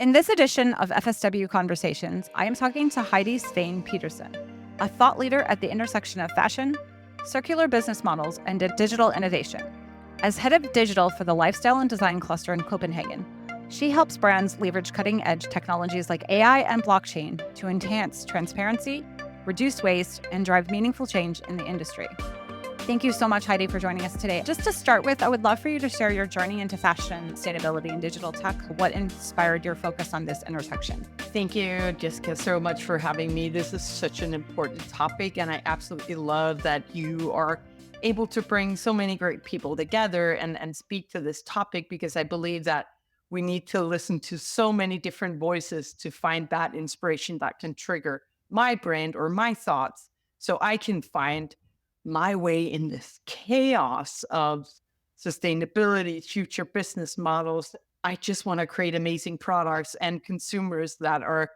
In this edition of FSW Conversations, I am talking to Heidi Svane Pederson, a thought leader at the intersection of fashion, circular business models, and digital innovation. As head of digital for the Lifestyle and Design Cluster in Copenhagen, she helps brands leverage cutting-edge technologies like AI and blockchain to enhance transparency, reduce waste, and drive meaningful change in the industry. Thank you so much, Heidi, for joining us today. Just to start with, I would love for you to share your journey into fashion, sustainability, and digital tech. What inspired your focus on this intersection? Thank you, Jessica, so much for having me. This is such an important topic, and I absolutely love that you are able to bring so many great people together and speak to this topic, because I believe that we need to listen to so many different voices to find that inspiration that can trigger my brand or my thoughts so I can find my way in this chaos of sustainability, future business models. I just want to create amazing products and consumers that are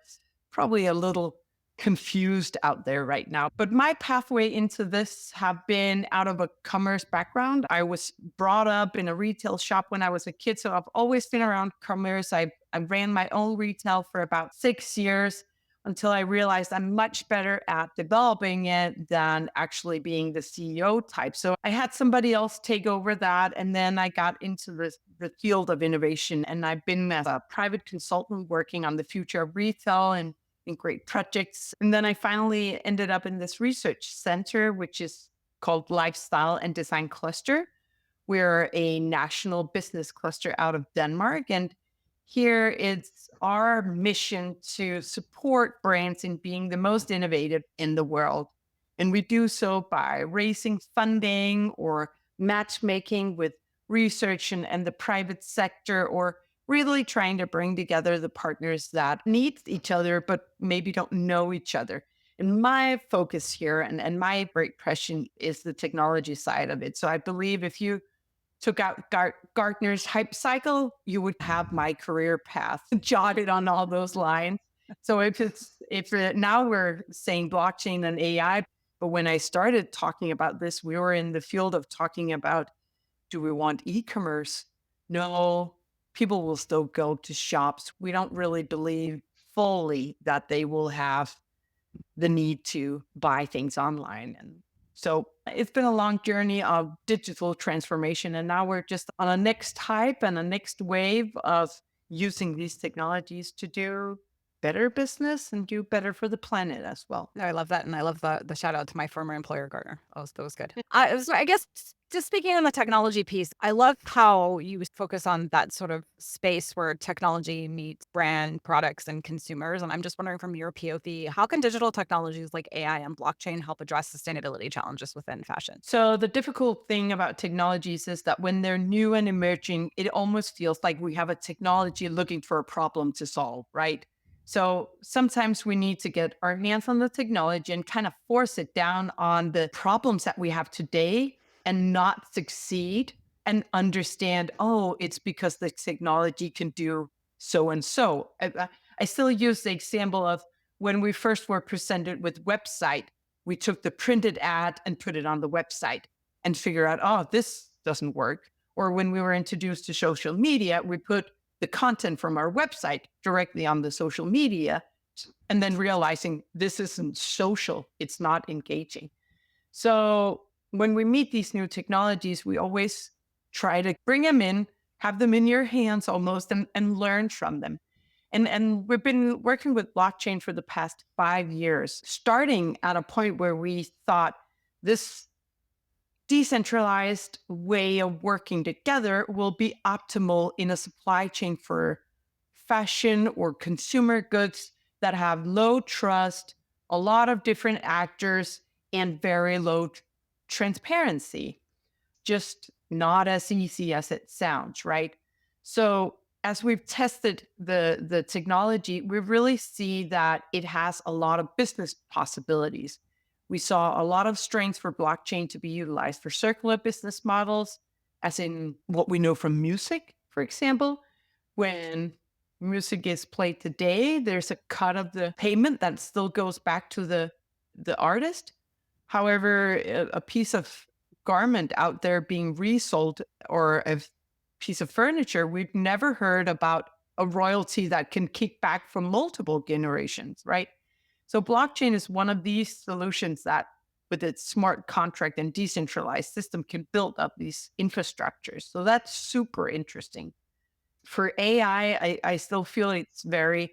probably a little confused out there right now. But my pathway into this have been out of a commerce background. I was brought up in a retail shop when I was a kid, so I've always been around commerce. I ran my own retail for about 6 years until I realized I'm much better at developing it than actually being the CEO type. So I had somebody else take over that. And then I got into the field of innovation. And I've been as a private consultant working on the future of retail and in great projects. And then I finally ended up in this research center, which is called Lifestyle and Design Cluster. We're a national business cluster out of Denmark. And here it's our mission to support brands in being the most innovative in the world. And we do so by raising funding or matchmaking with research and the private sector, or really trying to bring together the partners that need each other, but maybe don't know each other. And my focus here and my great passion is the technology side of it. So I believe if you took out Gartner's hype cycle, you would have my career path jotted on all those lines. So now we're saying blockchain and AI, but when I started talking about this, we were in the field of talking about, do we want e-commerce? No, people will still go to shops. We don't really believe fully that they will have the need to buy things online. And so it's been a long journey of digital transformation. And now we're just on a next hype and a next wave of using these technologies to do better business and do better for the planet as well. I love that. And I love the shout out to my former employer, Gartner. That was good. I guess just speaking on the technology piece, I love how you focus on that sort of space where technology meets brand, products, and consumers. And I'm just wondering, from your POV, how can digital technologies like AI and blockchain help address sustainability challenges within fashion? So the difficult thing about technologies is that when they're new and emerging, it almost feels like we have a technology looking for a problem to solve, right? So sometimes we need to get our hands on the technology and kind of force it down on the problems that we have today and not succeed, and understand, oh, it's because the technology can do so and so. I still use the example of when we first were presented with website, we took the printed ad and put it on the website and figure out, oh, this doesn't work. Or when we were introduced to social media, we put the content from our website directly on the social media, and then realizing this isn't social, it's not engaging. So when we meet these new technologies, we always try to bring them in, have them in your hands almost, and learn from them. And we've been working with blockchain for the past 5 years, starting at a point where we thought this decentralized way of working together will be optimal in a supply chain for fashion or consumer goods that have low trust, a lot of different actors, and very low transparency. Just not as easy as it sounds, right? So as we've tested the technology, we really see that it has a lot of business possibilities. We saw a lot of strengths for blockchain to be utilized for circular business models, as in what we know from music, for example. When music is played today, there's a cut of the payment that still goes back to the artist. However, a piece of garment out there being resold, or a piece of furniture, we've never heard about a royalty that can kick back for multiple generations, right? So blockchain is one of these solutions that with its smart contract and decentralized system can build up these infrastructures. So that's super interesting. For AI, I still feel it's very,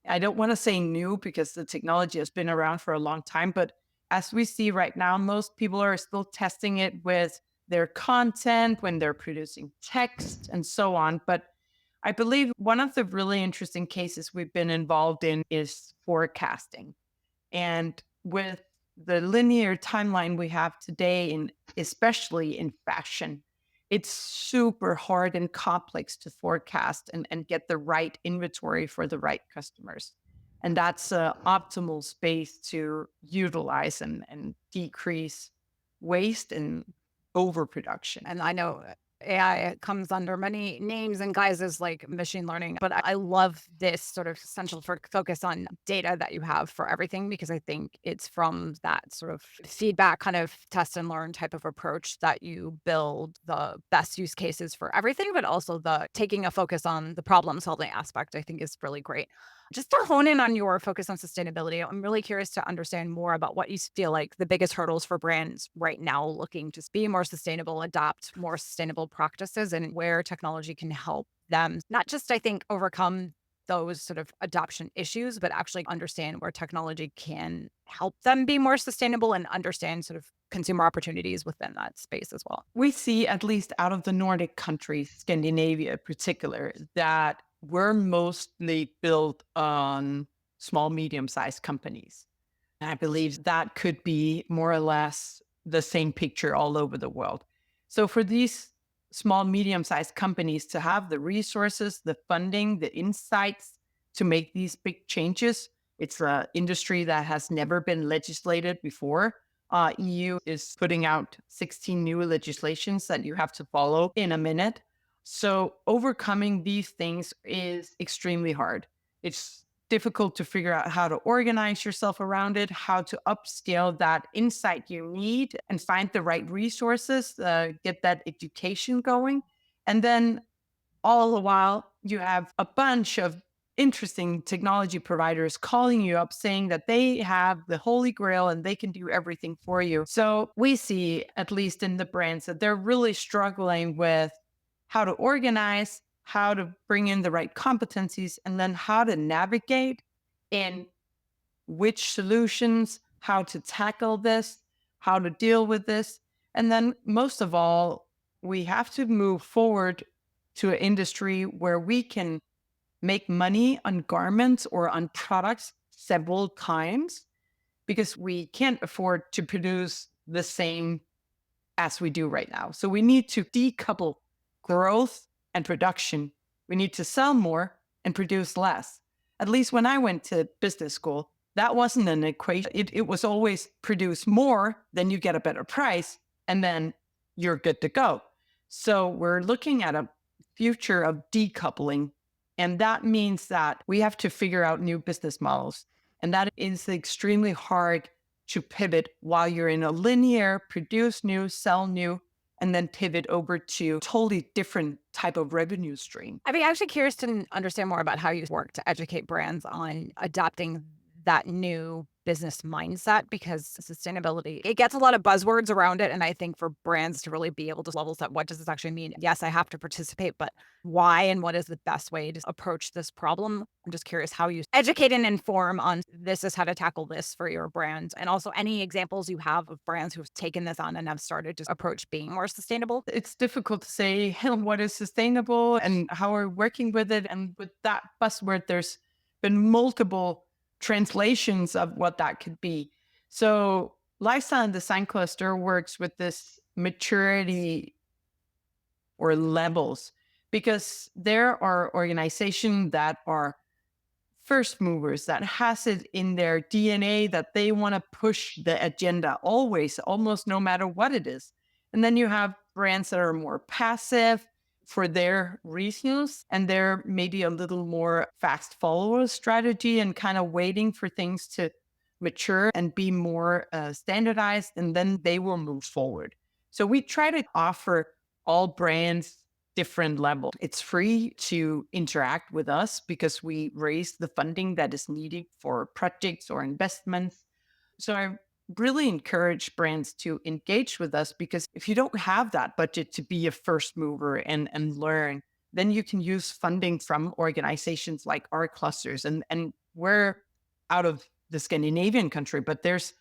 I don't want to say new because the technology has been around for a long time, but as we see right now, most people are still testing it with their content when they're producing text and so on. But I believe one of the really interesting cases we've been involved in is forecasting. And with the linear timeline we have today, in especially in fashion, it's super hard and complex to forecast and get the right inventory for the right customers. And that's an optimal space to utilize and decrease waste and overproduction. And I know AI comes under many names and guises like machine learning, but I love this sort of essential for focus on data that you have for everything, because I think it's from that sort of feedback kind of test and learn type of approach that you build the best use cases for everything, but also the taking a focus on the problem solving aspect, I think is really great. Just to hone in on your focus on sustainability, I'm really curious to understand more about what you feel like the biggest hurdles for brands right now looking to be more sustainable, adopt more sustainable practices, and where technology can help them not just, I think, overcome those sort of adoption issues, but actually understand where technology can help them be more sustainable and understand sort of consumer opportunities within that space as well. We see, at least out of the Nordic countries, Scandinavia in particular, that we're mostly built on small, medium sized companies. And I believe that could be more or less the same picture all over the world. So for these small, medium sized companies to have the resources, the funding, the insights to make these big changes, it's an industry that has never been legislated before. EU is putting out 16 new legislations that you have to follow in a minute. So overcoming these things is extremely hard. It's difficult to figure out how to organize yourself around it, how to upscale that insight you need and find the right resources, get that education going. And then all the while, you have a bunch of interesting technology providers calling you up saying that they have the holy grail and they can do everything for you. So we see, at least in the brands, that they're really struggling with how to organize, how to bring in the right competencies, and then how to navigate in which solutions, how to tackle this, how to deal with this. And then most of all, we have to move forward to an industry where we can make money on garments or on products several times, because we can't afford to produce the same as we do right now. So we need to decouple growth and production. We need to sell more and produce less. At least when I went to business school, that wasn't an equation. It was always produce more, then you get a better price, and then you're good to go. So we're looking at a future of decoupling. And that means that we have to figure out new business models. And that is extremely hard to pivot while you're in a linear, produce new, sell new, and then pivot over to totally different type of revenue stream. I'd be actually curious to understand more about how you work to educate brands on adopting that new business mindset, because sustainability, it gets a lot of buzzwords around it. And I think for brands to really be able to level set, what does this actually mean? Yes, I have to participate, but why and what is the best way to approach this problem? I'm just curious how you educate and inform on this is how to tackle this for your brand. And also any examples you have of brands who've taken this on and have started to approach being more sustainable. It's difficult to say what is sustainable and how we're working with it. And with that buzzword, there's been multiple translations of what that could be. So Lifestyle and Design Cluster works with this maturity or levels, because there are organizations that are first movers, that has it in their DNA that they want to push the agenda always, almost no matter what it is. And then you have brands that are more passive for their reasons, and they're maybe a little more fast follower strategy and kind of waiting for things to mature and be more standardized, and then they will move forward. So we try to offer all brands different level. It's free to interact with us because we raise the funding that is needed for projects or investments. So I really encourage brands to engage with us because if you don't have that budget to be a first mover and learn, then you can use funding from organizations like our clusters. And we're out of the Scandinavian country, but there's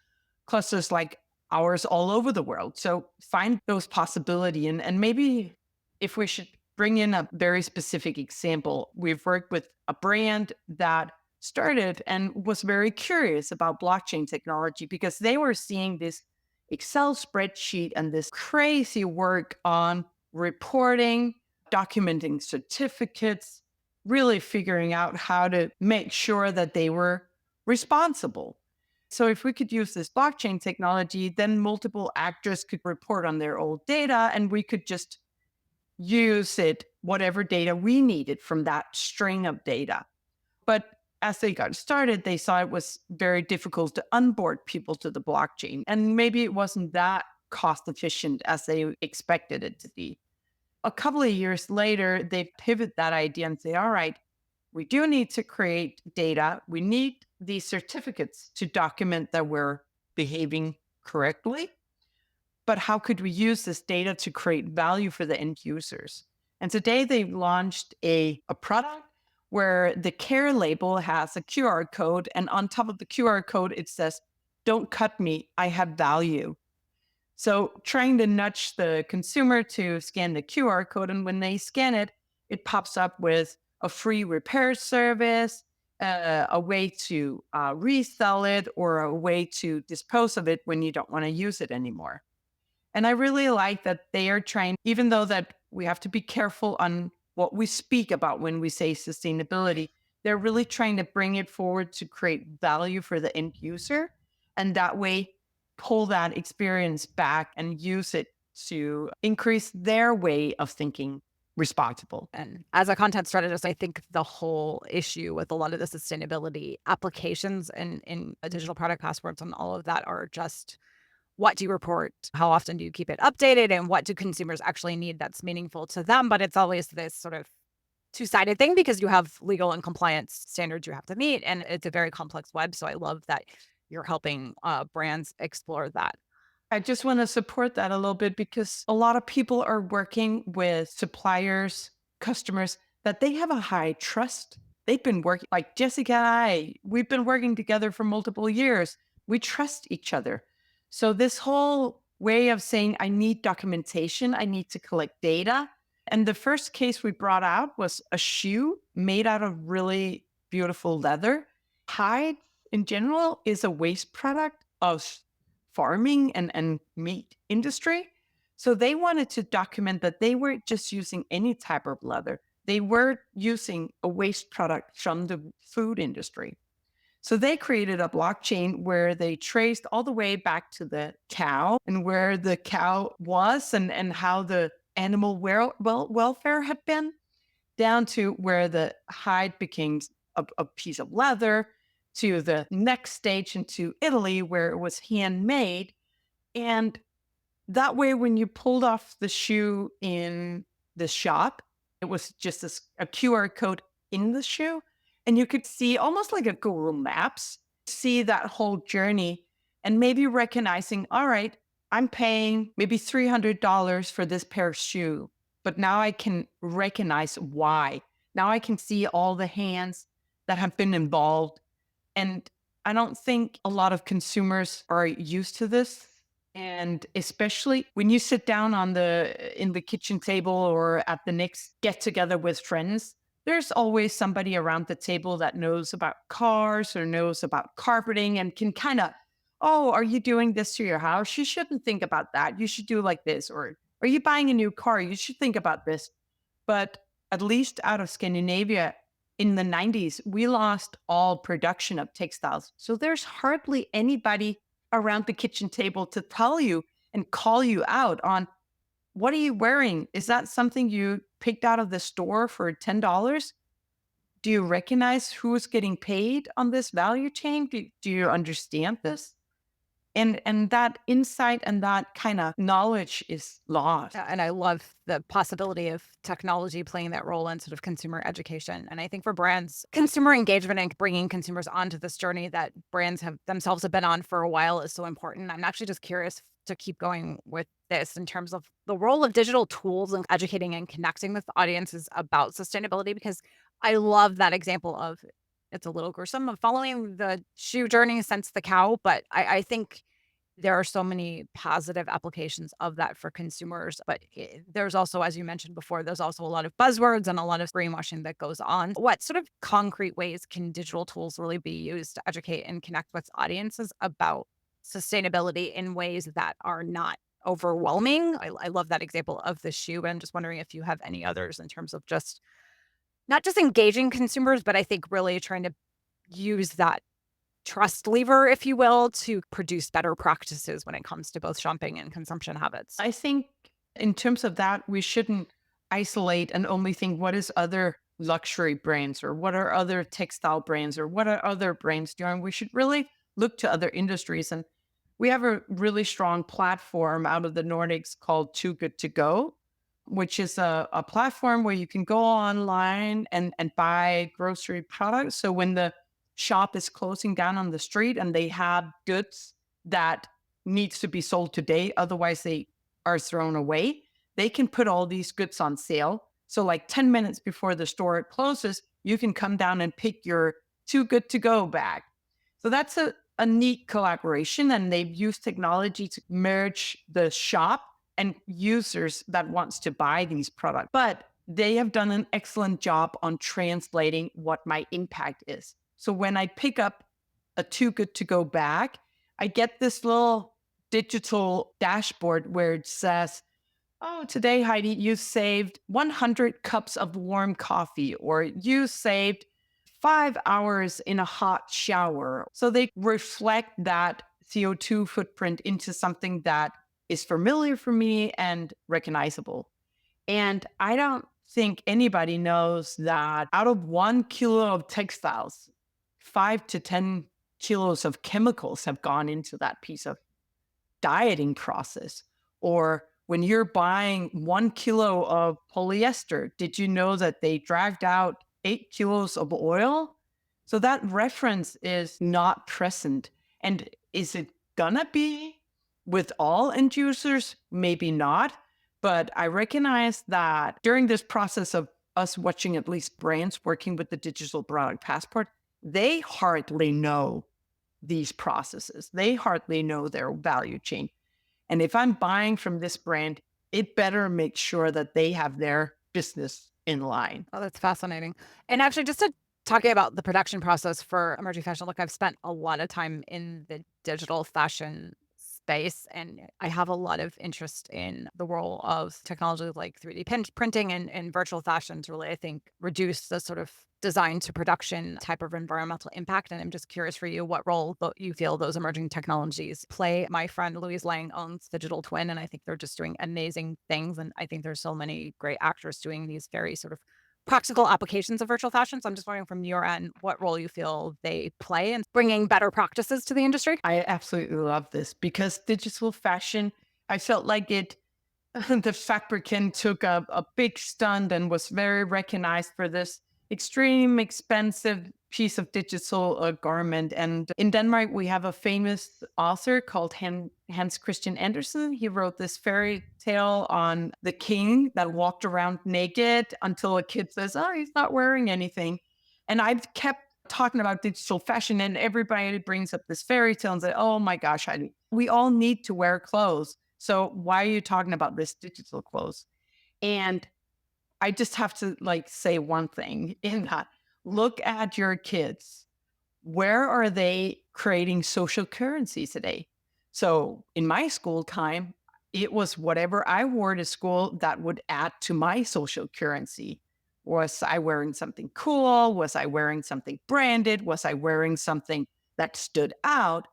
clusters like ours all over the world. So find those possibility and maybe if we should bring in a very specific example, we've worked with a brand that started and was very curious about blockchain technology because they were seeing this Excel spreadsheet and this crazy work on reporting, documenting certificates, really figuring out how to make sure that they were responsible. So if we could use this blockchain technology, then multiple actors could report on their old data and we could just use it, whatever data we needed from that string of data. But as they got started, they saw it was very difficult to onboard people to the blockchain. And maybe it wasn't that cost efficient as they expected it to be. A couple of years later, they pivot that idea and say, all right, we do need to create data. We need these certificates to document that we're behaving correctly. But how could we use this data to create value for the end users? And today they've launched a product where the care label has a QR code. And on top of the QR code, it says, don't cut me, I have value. So trying to nudge the consumer to scan the QR code. And when they scan it, it pops up with a free repair service, a way to resell it, or a way to dispose of it when you don't want to use it anymore. And I really like that they are trying, even though that we have to be careful on what we speak about when we say sustainability, they're really trying to bring it forward to create value for the end user. And that way, pull that experience back and use it to increase their way of thinking responsible. And as a content strategist, I think the whole issue with a lot of the sustainability applications in digital product passports and all of that are just, what do you report? How often do you keep it updated? And what do consumers actually need that's meaningful to them? But it's always this sort of two-sided thing because you have legal and compliance standards you have to meet. And it's a very complex web. So I love that you're helping brands explore that. I just want to support that a little bit because a lot of people are working with suppliers, customers that they have a high trust. They've been working, like Jessica and we've been working together for multiple years. We trust each other. So this whole way of saying, I need documentation, I need to collect data. And the first case we brought out was a shoe made out of really beautiful leather. Hide in general is a waste product of farming and meat industry. So they wanted to document that they weren't just using any type of leather. They were using a waste product from the food industry. So they created a blockchain where they traced all the way back to the cow and where the cow was and how the animal welfare had been, down to where the hide became a piece of leather, to the next stage into Italy where it was handmade. And that way, when you pulled off the shoe in the shop, it was just a QR code in the shoe. And you could see almost like a Google Maps, see that whole journey and maybe recognizing, all right, I'm paying maybe $300 for this pair of shoe, but now I can recognize why. Now I can see all the hands that have been involved. And I don't think a lot of consumers are used to this. And especially when you sit down in the kitchen table or at the next get together with friends, there's always somebody around the table that knows about cars or knows about carpeting and can kind of, oh, are you doing this to your house? You shouldn't think about that. You should do like this. Or are you buying a new car? You should think about this. But at least out of Scandinavia, in the 90s, we lost all production of textiles. So there's hardly anybody around the kitchen table to tell you and call you out on, what are you wearing? Is that something you picked out of the store for $10? Do you recognize who's getting paid on this value chain? Do you understand this? And that insight and that kind of knowledge is lost. And I love the possibility of technology playing that role in sort of consumer education. And I think for brands, consumer engagement and bringing consumers onto this journey that brands have themselves have been on for a while is so important. I'm actually just curious to keep going with this in terms of the role of digital tools and educating and connecting with audiences about sustainability, because I love that example of it's a little gruesome of following the shoe journey since the cow, but I think there are so many positive applications of that for consumers, but there's also, as you mentioned before, there's also a lot of buzzwords and a lot of greenwashing that goes on. What sort of concrete ways can digital tools really be used to educate and connect with audiences about sustainability in ways that are not overwhelming? I love that example of the shoe, but I'm just wondering if you have any others in terms of just not just engaging consumers, but I think really trying to use that trust lever, if you will, to produce better practices when it comes to both shopping and consumption habits. I think in terms of that, we shouldn't isolate and only think what is other luxury brands or what are other textile brands or what are other brands doing. We should really look to other industries. And we have a really strong platform out of the Nordics called Too Good to Go, which is a platform where you can go online and buy grocery products. So when the shop is closing down on the street and they have goods that needs to be sold today, otherwise they are thrown away, they can put all these goods on sale. So like 10 minutes before the store closes, you can come down and pick your Too Good to Go bag. So that's a neat collaboration, and they've used technology to merge the shop and users that wants to buy these products. But they have done an excellent job on translating what my impact is. So when I pick up a Too Good to Go bag, I get this little digital dashboard where it says, oh, today, Heidi, you saved 100 cups of warm coffee, or you saved 5 hours in a hot shower. So they reflect that CO2 footprint into something that is familiar for me and recognizable. And I don't think anybody knows that out of 1 kilo of textiles, 5 to 10 kilos of chemicals have gone into that piece of dieting process. Or when you're buying 1 kilo of polyester, did you know that they dragged out 8 kilos of oil? So that reference is not present. And is it gonna be with all end users? Maybe not. But I recognize that during this process of us watching at least brands working with the digital product passport, they hardly know these processes. They hardly know their value chain. And if I'm buying from this brand, it better make sure that they have their business in line. Oh, that's fascinating. And actually, just to talking about the production process for emerging fashion, look, I've spent a lot of time in the digital fashion space, and I have a lot of interest in the role of technology like 3D printing and virtual fashion to really, I think, reduce the sort of design to production type of environmental impact. And I'm just curious for you what role you feel those emerging technologies play. My friend Louise Lang owns Digital Twin, and I think they're just doing amazing things. And I think there's so many great actors doing these very sort of practical applications of virtual fashion. So I'm just wondering from your end, what role you feel they play in bringing better practices to the industry? I absolutely love this because digital fashion, I felt like it, the Fabricant took a big stunt and was very recognized for this extreme expensive piece of digital garment. And in Denmark, we have a famous author called Hans Christian Andersen. He wrote this fairy tale on the king that walked around naked until a kid says, oh, he's not wearing anything. And I've kept talking about digital fashion, and everybody brings up this fairy tale and say, oh my gosh, Heidi, we all need to wear clothes. So why are you talking about this digital clothes? And I just have to like say one thing in that. Look at your kids. Where are they creating social currency today? So in my school time, it was whatever I wore to school that would add to my social currency. Was I wearing something cool? Was I wearing something branded? Was I wearing something that stood out?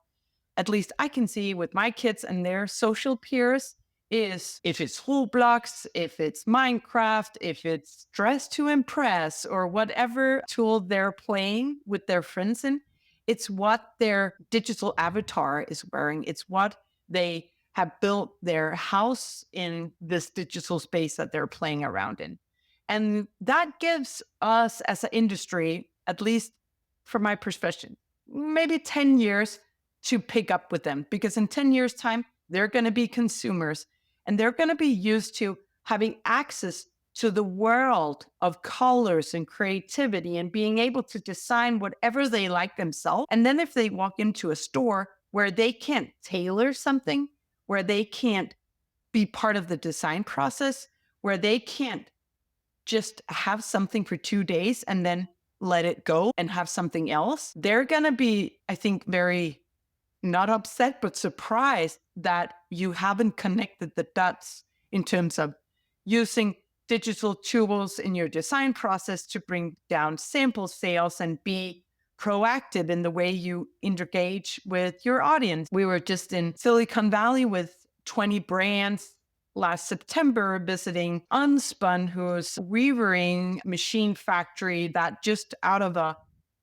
At least I can see with my kids and their social peers is if it's Roblox, if it's Minecraft, if it's Dress to Impress or whatever tool they're playing with their friends in, It's what their digital avatar is wearing. It's what they have built their house in this digital space that they're playing around in. And that gives us as an industry, at least from my perspective, maybe 10 years to pick up with them, because in 10 years' time, they're going to be consumers and they're going to be used to having access to the world of colors and creativity and being able to design whatever they like themselves. And then if they walk into a store where they can't tailor something, where they can't be part of the design process, where they can't just have something for 2 days and then let it go and have something else, they're going to be, I think, very not upset, but surprised that you haven't connected the dots in terms of using digital tools in your design process to bring down sample sales and be proactive in the way you engage with your audience. We were just in Silicon Valley with 20 brands last September visiting Unspun, who's weaving machine factory that just out of a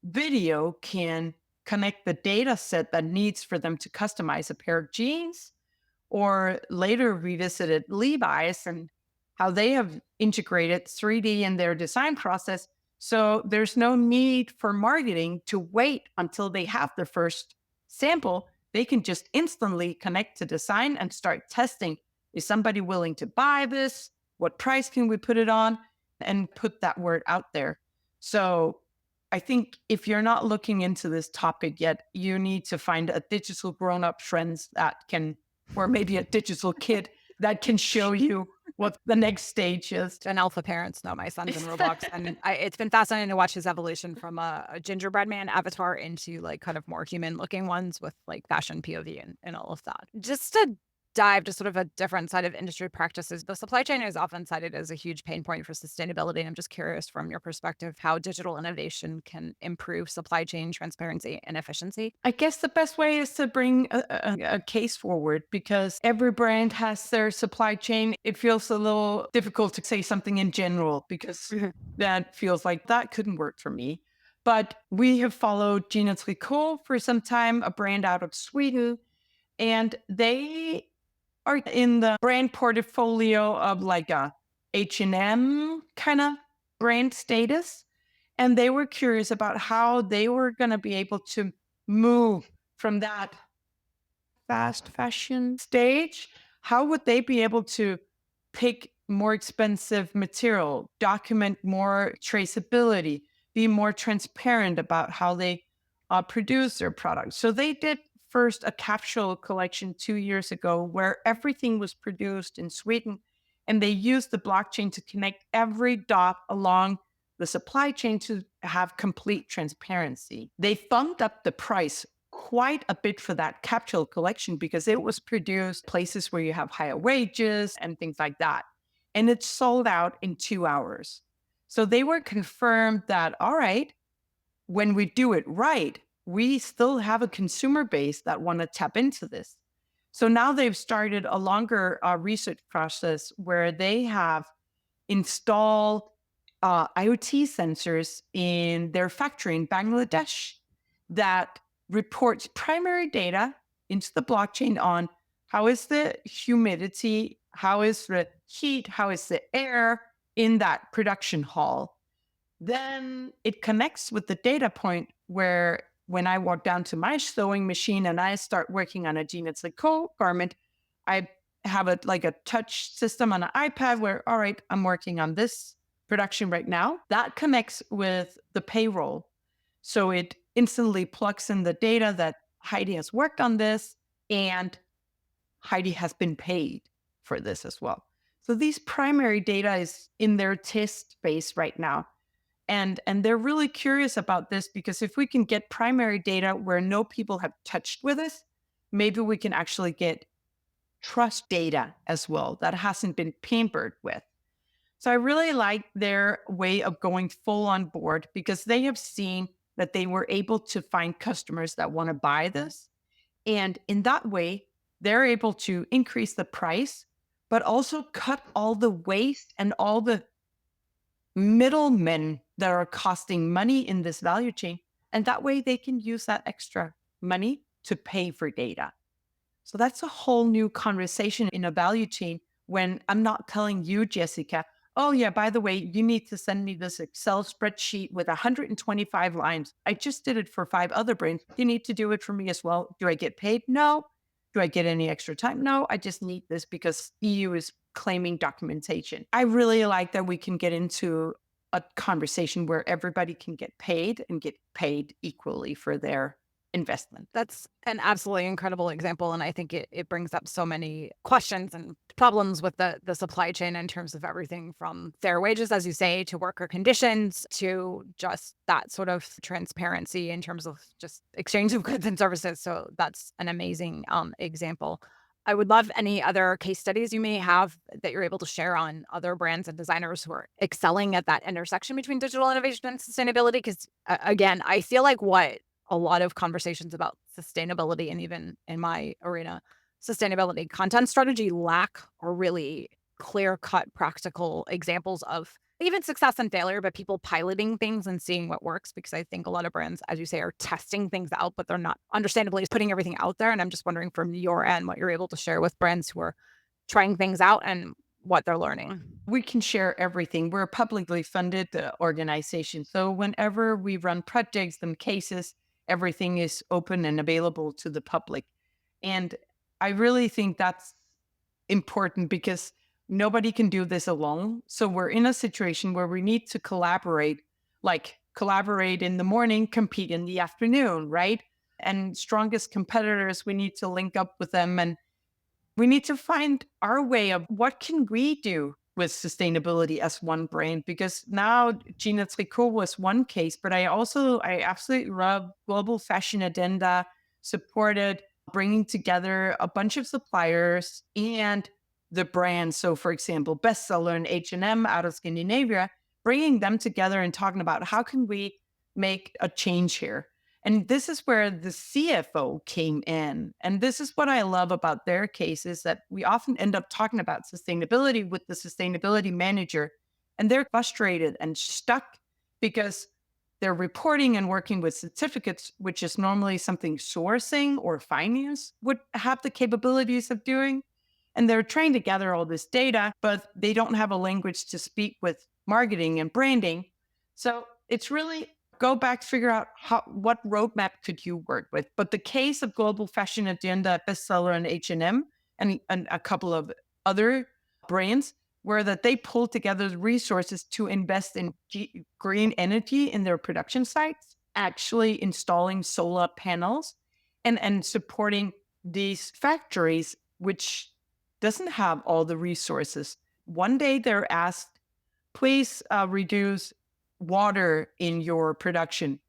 video can connect the data set that needs for them to customize a pair of jeans. Or later we visited Levi's and how they have integrated 3D in their design process. So there's no need for marketing to wait until they have their first sample. They can just instantly connect to design and start testing. Is somebody willing to buy this? What price can we put it on? And put that word out there. So I think if you're not looking into this topic yet, you need to find a digital grown-up friends that can, or maybe a digital kid that can show you what the next stage is. And alpha parents know my son's in Roblox, and it's been fascinating to watch his evolution from a gingerbread man avatar into like kind of more human looking ones with like fashion POV and all of that. Just to dive to sort of a different side of industry practices, the supply chain is often cited as a huge pain point for sustainability. And I'm just curious from your perspective how digital innovation can improve supply chain transparency and efficiency. I guess the best way is to bring a case forward, because every brand has their supply chain. It feels a little difficult to say something in general because that feels like that couldn't work for me. But we have followed Gina Tricot for some time, a brand out of Sweden, and they are in the brand portfolio of like a H&M kind of brand status. And they were curious about how they were going to be able to move from that fast fashion stage. How would they be able to pick more expensive material, document more traceability, be more transparent about how they produce their products? So they did first a capsule collection 2 years ago where everything was produced in Sweden, and they used the blockchain to connect every dot along the supply chain to have complete transparency. They bumped up the price quite a bit for that capsule collection because it was produced places where you have higher wages and things like that. And it sold out in 2 hours. So they were confirmed that, all right, when we do it right, we still have a consumer base that want to tap into this. So now they've started a longer research process where they have installed IoT sensors in their factory in Bangladesh that reports primary data into the blockchain on how is the humidity, how is the heat, how is the air in that production hall. Then it connects with the data point where when I walk down to my sewing machine and I start working on a Gina Tricot garment, I have like a touch system on an iPad where, all right, I'm working on this production right now. That connects with the payroll. So it instantly plugs in the data that Heidi has worked on this and Heidi has been paid for this as well. So these primary data is in their test phase right now. And they're really curious about this because if we can get primary data where no people have touched with us, maybe we can actually get trust data as well that hasn't been pampered with. So I really like their way of going full on board because they have seen that they were able to find customers that want to buy this. And in that way, they're able to increase the price, but also cut all the waste and all the middlemen that are costing money in this value chain And that way they can use that extra money to pay for data. So that's a whole new conversation in a value chain when I'm not telling you, Jessica, oh, yeah, by the way, you need to send me this Excel spreadsheet with 125 lines. I just did it for 5 other brands. You need to do it for me as well. Do I get paid? No. Do I get any extra time? No. I just need this because EU is claiming documentation. I really like that we can get into a conversation where everybody can get paid and get paid equally for their investment. That's an absolutely incredible example. And I think it brings up so many questions and problems with the supply chain in terms of everything from fair wages, as you say, to worker conditions, to just that sort of transparency in terms of just exchange of goods and services. So that's an amazing example. I would love any other case studies you may have that you're able to share on other brands and designers who are excelling at that intersection between digital innovation and sustainability. Because again, I feel like what a lot of conversations about sustainability, and even in my arena, sustainability content strategy lack or really clear cut practical examples of even success and failure, but people piloting things and seeing what works. Because I think a lot of brands, as you say, are testing things out, but they're not understandably putting everything out there. And I'm just wondering from your end what you're able to share with brands who are trying things out and what they're learning. We can share everything. We're a publicly funded organization. So whenever we run projects and cases, everything is open and available to the public. And I really think that's important because nobody can do this alone. So we're in a situation where we need to collaborate, like collaborate in the morning, compete in the afternoon, right? And strongest competitors, we need to link up with them, and we need to find our way of what can we do with sustainability as one brand. Because now Gina Tricot was one case, but I absolutely love Global Fashion Agenda supported bringing together a bunch of suppliers and the brands. So for example, bestseller and H&M out of Scandinavia, bringing them together and talking about how can we make a change here. And this is where the CFO came in. And this is what I love about their case is that we often end up talking about sustainability with the sustainability manager, and they're frustrated and stuck because they're reporting and working with certificates, which is normally something sourcing or finance would have the capabilities of doing. And they're trying to gather all this data, but they don't have a language to speak with marketing and branding. So it's really go back, figure out what roadmap could you work with. But the case of Global Fashion Agenda, bestseller, and H&M, and a couple of other brands, were that they pulled together the resources to invest in green energy in their production sites, actually installing solar panels and supporting these factories, which doesn't have all the resources. One day they're asked, please reduce water in your production,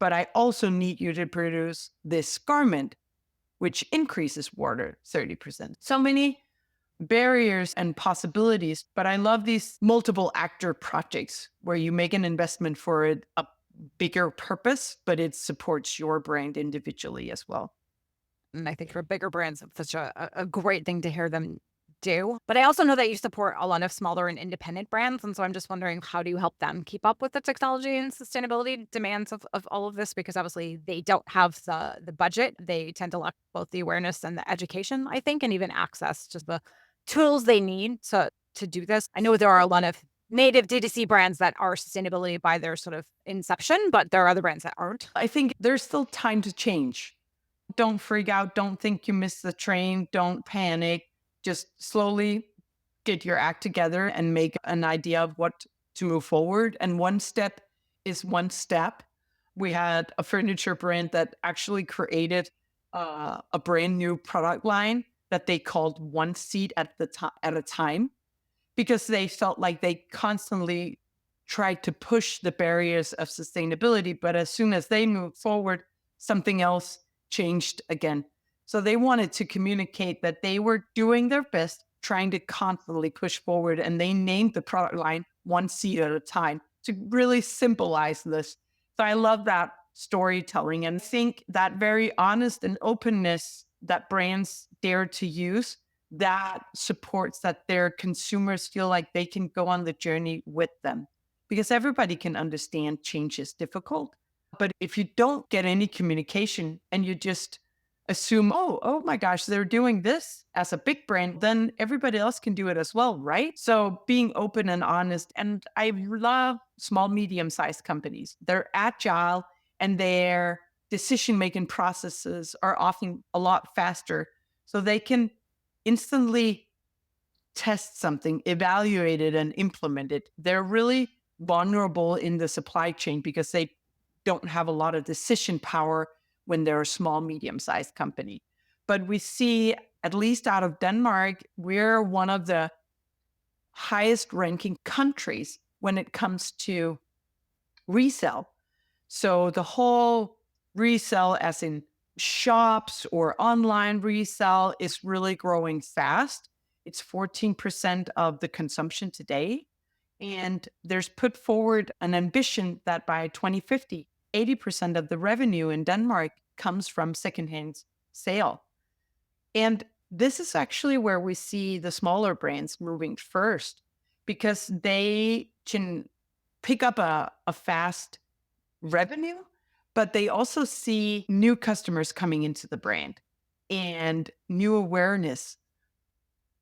but I also need you to produce this garment, which increases water 30%. So many barriers and possibilities, but I love these multiple actor projects where you make an investment for a bigger purpose, but it supports your brand individually as well. And I think for bigger brands, it's such a great thing to hear them do. But I also know that you support a lot of smaller and independent brands. And so I'm just wondering, how do you help them keep up with the technology and sustainability demands of all of this? Because obviously they don't have the budget. They tend to lack both the awareness and the education, I think, and even access to the tools they need to do this. I know there are a lot of native D2C brands that are sustainability by their sort of inception, but there are other brands that aren't. I think there's still time to change. Don't freak out. Don't think you missed the train. Don't panic. Just slowly get your act together and make an idea of what to move forward. And one step is one step. We had a furniture brand that actually created a brand new product line that they called one seat at a time, because they felt like they constantly tried to push the barriers of sustainability. But as soon as they moved forward, something else changed again. So they wanted to communicate that they were doing their best, trying to constantly push forward. And they named the product line one seat at a time to really symbolize this. So I love that storytelling and think that very honest and openness that brands dare to use, that supports that their consumers feel like they can go on the journey with them. Because everybody can understand change is difficult, But if you don't get any communication and you just assume, oh my gosh, they're doing this as a big brand, then everybody else can do it as well, right? So being open and honest. And I love small, medium-sized companies. They're agile and their decision-making processes are often a lot faster. So they can instantly test something, evaluate it, and implement it. They're really vulnerable in the supply chain because they don't have a lot of decision power when they're a small, medium sized company. But we see, at least out of Denmark, we're one of the highest ranking countries when it comes to resell. So the whole resell, as in shops or online resell, is really growing fast. It's 14% of the consumption today. And there's put forward an ambition that by 2050, 80% of the revenue in Denmark comes from secondhand sale. And this is actually where we see the smaller brands moving first because they can pick up a fast revenue, but they also see new customers coming into the brand and new awareness.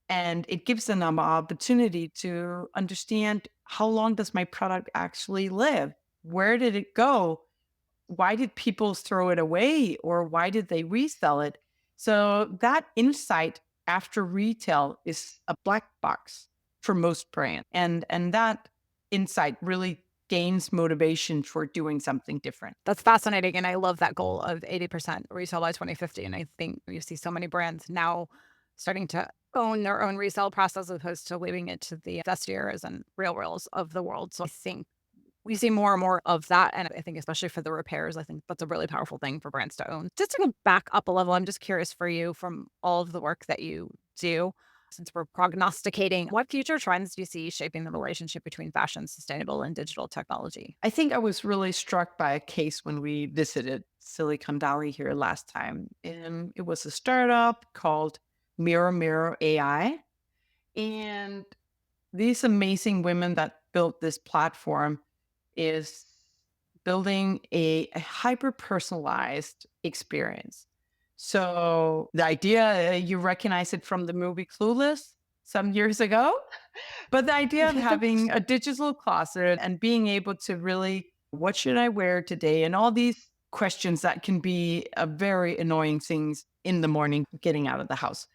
And it gives them an opportunity to understand, how long does my product actually live? Where did it go? Why did people throw it away, or why did they resell it? So that insight after retail is a black box for most brands. And that insight really gains motivation for doing something different. That's fascinating. And I love that goal of 80% resale by 2050. And I think you see so many brands now starting to own their own resale process as opposed to leaving it to the Vestiaires and Real Reals of the world. So I think we see more and more of that. And I think especially for the repairs, I think that's a really powerful thing for brands to own. Just to back up a level, I'm just curious for you, from all of the work that you do, since we're prognosticating, what future trends do you see shaping the relationship between fashion, sustainable, and digital technology? I think I was really struck by a case when we visited Silicon Valley here last time. And it was a startup called Mirror Mirror AI. And these amazing women that built this platform is building a hyper personalized experience. So the idea, you recognize it from the movie Clueless some years ago, but the idea of having a digital closet and being able to really, what should I wear today? And all these questions that can be a very annoying things in the morning getting out of the house.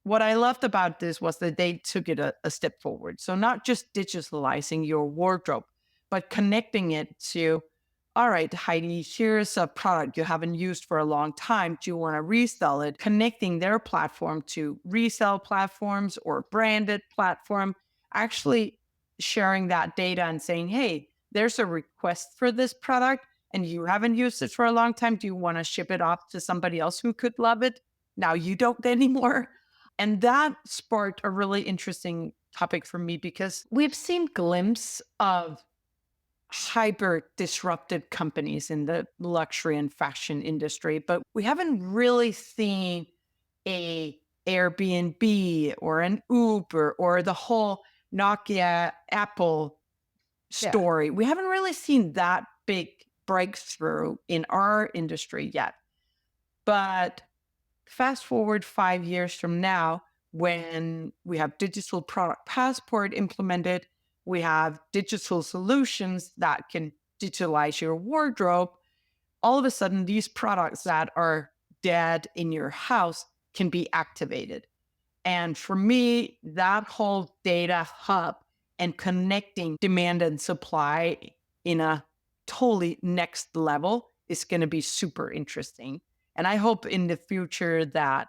What I loved about this was that they took it a step forward. So not just digitalizing your wardrobe, but connecting it to, all right, Heidi, here's a product you haven't used for a long time. Do you want to resell it? Connecting their platform to resell platforms or branded platform, actually sharing that data and saying, hey, there's a request for this product and you haven't used it for a long time. Do you want to ship it off to somebody else who could love it? Now you don't anymore. And that sparked a really interesting topic for me because we've seen glimpses of hyper disrupted companies in the luxury and fashion industry, but we haven't really seen a Airbnb or an Uber or the whole Nokia Apple Yeah. story. We haven't really seen that big breakthrough in our industry yet. But fast forward 5 years from now, when we have digital product passport implemented, we have digital solutions that can digitalize your wardrobe. All of a sudden, these products that are dead in your house can be activated. And for me, that whole data hub and connecting demand and supply in a totally next level is going to be super interesting. And I hope in the future that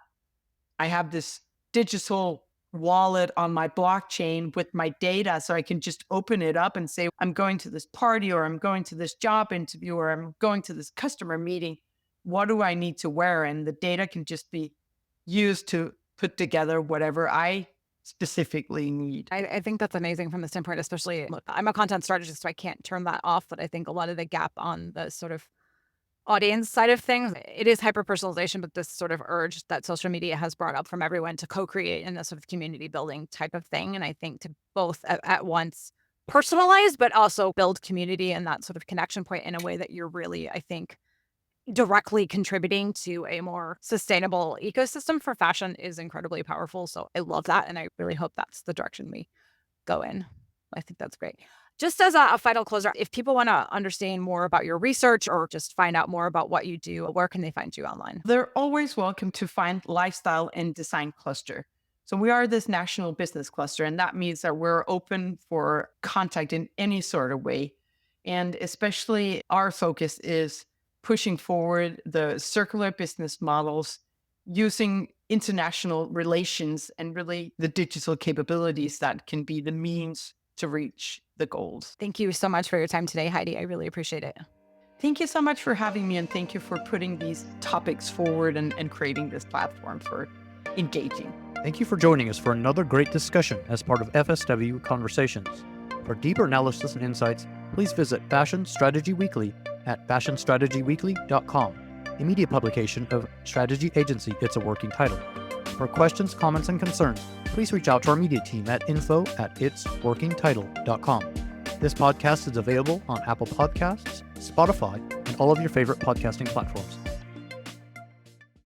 I have this digital wallet on my blockchain with my data so I can just open it up and say, I'm going to this party or I'm going to this job interview or I'm going to this customer meeting. What do I need to wear? And the data can just be used to put together whatever I specifically need. I think that's amazing from the standpoint, especially, look, I'm a content strategist, so I can't turn that off. But I think a lot of the gap on the sort of audience side of things, it is hyper personalization, but this sort of urge that social media has brought up from everyone to co create in a sort of community building type of thing. And I think to both at once personalize, but also build community and that sort of connection point in a way that you're really, I think, directly contributing to a more sustainable ecosystem for fashion is incredibly powerful. So I love that. And I really hope that's the direction we go in. I think that's great. Just as a final closer, if people want to understand more about your research or just find out more about what you do, where can they find you online? They're always welcome to find Lifestyle and Design Cluster. So we are this national business cluster, and that means that we're open for contact in any sort of way. And especially our focus is pushing forward the circular business models using international relations and really the digital capabilities that can be the means to reach the goals. Thank you so much for your time today, Heidi. I really appreciate it. Thank you so much for having me, and thank you for putting these topics forward and creating this platform for engaging. Thank you for joining us for another great discussion as part of FSW Conversations. For deeper analysis and insights, please visit Fashion Strategy Weekly at fashionstrategyweekly.com, a media publication of strategy agency It's a Working Title. For questions, comments, and concerns, please reach out to our media team at info@itsworkingtitle.com. This podcast is available on Apple Podcasts, Spotify, and all of your favorite podcasting platforms.